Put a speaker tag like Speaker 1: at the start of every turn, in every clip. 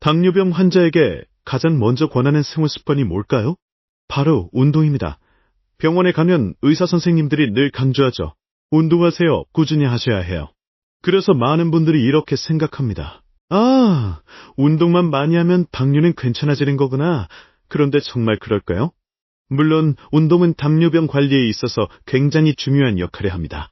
Speaker 1: 당뇨병 환자에게 가장 먼저 권하는 생활 습관이 뭘까요? 바로 운동입니다. 병원에 가면 의사 선생님들이 늘 강조하죠. 운동하세요. 꾸준히 하셔야 해요. 그래서 많은 분들이 이렇게 생각합니다. 아, 운동만 많이 하면 당뇨는 괜찮아지는 거구나. 그런데 정말 그럴까요? 물론 운동은 당뇨병 관리에 있어서 굉장히 중요한 역할을 합니다.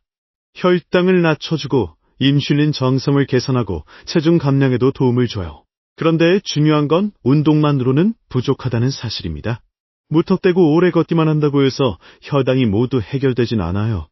Speaker 1: 혈당을 낮춰주고 인슐린 정성을 개선하고 체중 감량에도 도움을 줘요. 그런데 중요한 건 운동만으로는 부족하다는 사실입니다. 무턱대고 오래 걷기만 한다고 해서 혈당이 모두 해결되진 않아요.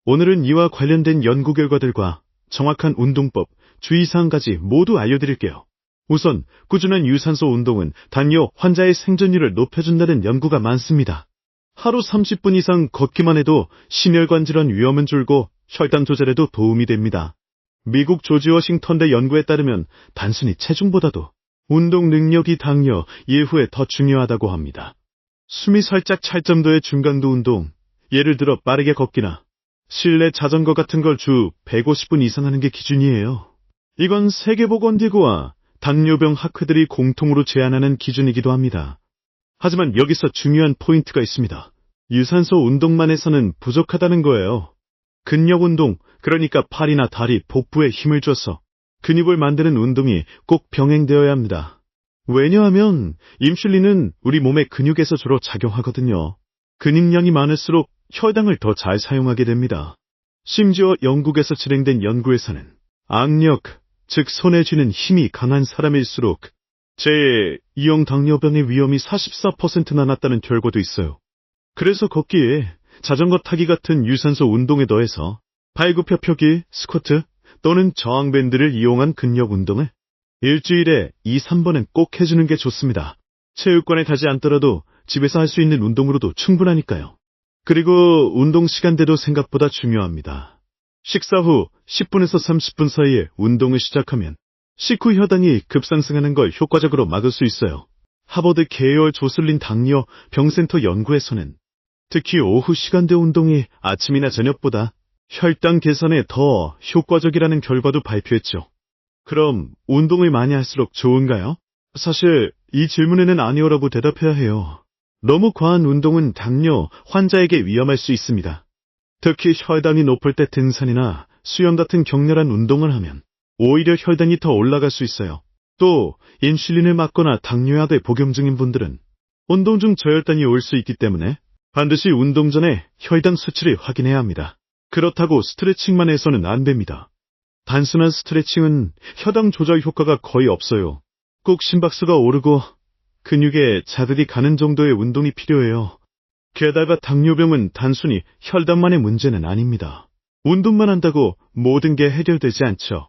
Speaker 1: 오늘은 이와 관련된 연구 결과들과 정확한 운동법, 주의사항까지 모두 알려드릴게요. 우선 꾸준한 유산소 운동은 당뇨 환자의 생존율을 높여준다는 연구가 많습니다. 하루 30분 이상 걷기만 해도 심혈관 질환 위험은 줄고 혈당 조절에도 도움이 됩니다. 미국 조지 워싱턴대 연구에 따르면 단순히 체중보다도 운동 능력이 당뇨 예후에 더 중요하다고 합니다. 숨이 살짝 찰 정도의 중강도 운동, 예를 들어 빠르게 걷기나 실내 자전거 같은 걸 주 150분 이상 하는 게 기준이에요. 이건 세계보건기구와 당뇨병 학회들이 공통으로 제안하는 기준이기도 합니다. 하지만 여기서 중요한 포인트가 있습니다. 유산소 운동만 해서는 부족하다는 거예요. 근력 운동, 그러니까 팔이나 다리, 복부에 힘을 줘서 근육을 만드는 운동이 꼭 병행되어야 합니다. 왜냐하면 인슐린은 우리 몸의 근육에서 주로 작용하거든요. 근육량이 많을수록 혈당을 더 잘 사용하게 됩니다. 심지어 영국에서 진행된 연구에서는 악력, 즉 손에 쥐는 힘이 강한 사람일수록 제2형 당뇨병의 위험이 44%나 낮다는 결과도 있어요. 그래서 걷기에 자전거 타기 같은 유산소 운동에 더해서 발굽혀 펴기, 스쿼트 또는 저항밴드를 이용한 근력 운동을 일주일에 2, 3번은 꼭 해주는 게 좋습니다. 체육관에 가지 않더라도 집에서 할 수 있는 운동으로도 충분하니까요. 그리고 운동 시간대도 생각보다 중요합니다. 식사 후 10분에서 30분 사이에 운동을 시작하면 식후 혈당이 급상승하는 걸 효과적으로 막을 수 있어요. 하버드 계열 조슬린 당뇨 병센터 연구에서는 특히 오후 시간대 운동이 아침이나 저녁보다 혈당 개선에 더 효과적이라는 결과도 발표했죠. 그럼 운동을 많이 할수록 좋은가요? 사실 이 질문에는 아니오라고 대답해야 해요. 너무 과한 운동은 당뇨 환자에게 위험할 수 있습니다. 특히 혈당이 높을 때 등산이나 수영 같은 격렬한 운동을 하면 오히려 혈당이 더 올라갈 수 있어요. 또 인슐린을 맞거나 당뇨약을 복용 중인 분들은 운동 중 저혈당이 올 수 있기 때문에 반드시 운동 전에 혈당 수치를 확인해야 합니다. 그렇다고 스트레칭만 해서는 안 됩니다. 단순한 스트레칭은 혈당 조절 효과가 거의 없어요. 꼭 심박수가 오르고 근육에 자극이 가는 정도의 운동이 필요해요. 게다가 당뇨병은 단순히 혈당만의 문제는 아닙니다. 운동만 한다고 모든 게 해결되지 않죠.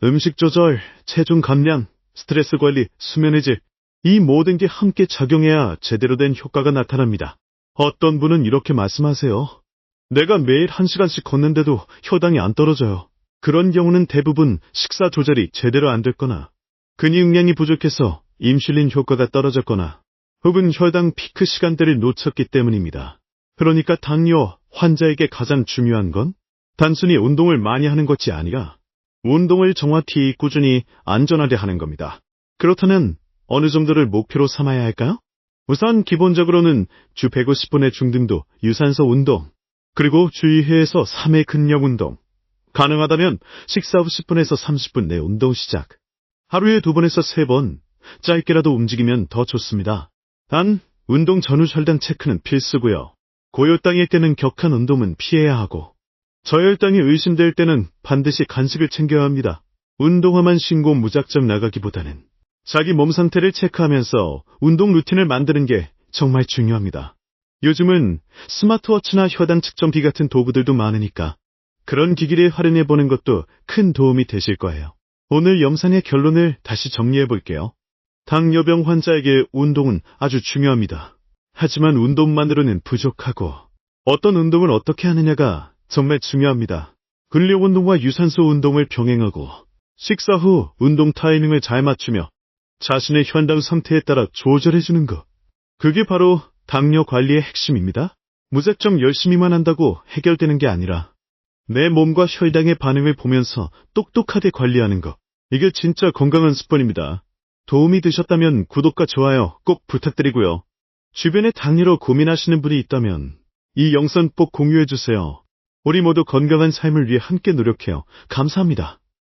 Speaker 1: 음식 조절, 체중 감량, 스트레스 관리, 수면의 질, 이 모든 게 함께 작용해야 제대로 된 효과가 나타납니다. 어떤 분은 이렇게 말씀하세요. 내가 매일 1시간씩 걷는데도 혈당이 안 떨어져요. 그런 경우는 대부분 식사 조절이 제대로 안 됐거나 근육량이 부족해서 인슐린 효과가 떨어졌거나 혹은 혈당 피크 시간대를 놓쳤기 때문입니다. 그러니까 당뇨 환자에게 가장 중요한 건 단순히 운동을 많이 하는 것이 아니라 운동을 정확히 꾸준히 안전하게 하는 겁니다. 그렇다면 어느 정도를 목표로 삼아야 할까요? 우선 기본적으로는 주 150분의 중등도 유산소 운동, 그리고 주 2회에서 3회 근력 운동, 가능하다면 식사 후 10분에서 30분 내 운동 시작, 하루에 2번에서 3번, 짧게라도 움직이면 더 좋습니다. 단, 운동 전후 혈당 체크는 필수고요. 고혈당일 때는 격한 운동은 피해야 하고, 저혈당이 의심될 때는 반드시 간식을 챙겨야 합니다. 운동화만 신고 무작정 나가기보다는 자기 몸 상태를 체크하면서 운동 루틴을 만드는 게 정말 중요합니다. 요즘은 스마트워치나 혈당 측정기 같은 도구들도 많으니까 그런 기기를 활용해보는 것도 큰 도움이 되실 거예요. 오늘 영상의 결론을 다시 정리해볼게요. 당뇨병 환자에게 운동은 아주 중요합니다. 하지만 운동만으로는 부족하고 어떤 운동을 어떻게 하느냐가 정말 중요합니다. 근력 운동과 유산소 운동을 병행하고 식사 후 운동 타이밍을 잘 맞추며 자신의 혈당 상태에 따라 조절해주는 것. 그게 바로 당뇨 관리의 핵심입니다. 무작정 열심히만 한다고 해결되는 게 아니라 내 몸과 혈당의 반응을 보면서 똑똑하게 관리하는 것. 이게 진짜 건강한 습관입니다. 도움이 되셨다면 구독과 좋아요 꼭 부탁드리고요. 주변에 당뇨로 고민하시는 분이 있다면 이 영상 꼭 공유해주세요. 우리 모두 건강한 삶을 위해 함께 노력해요. 감사합니다.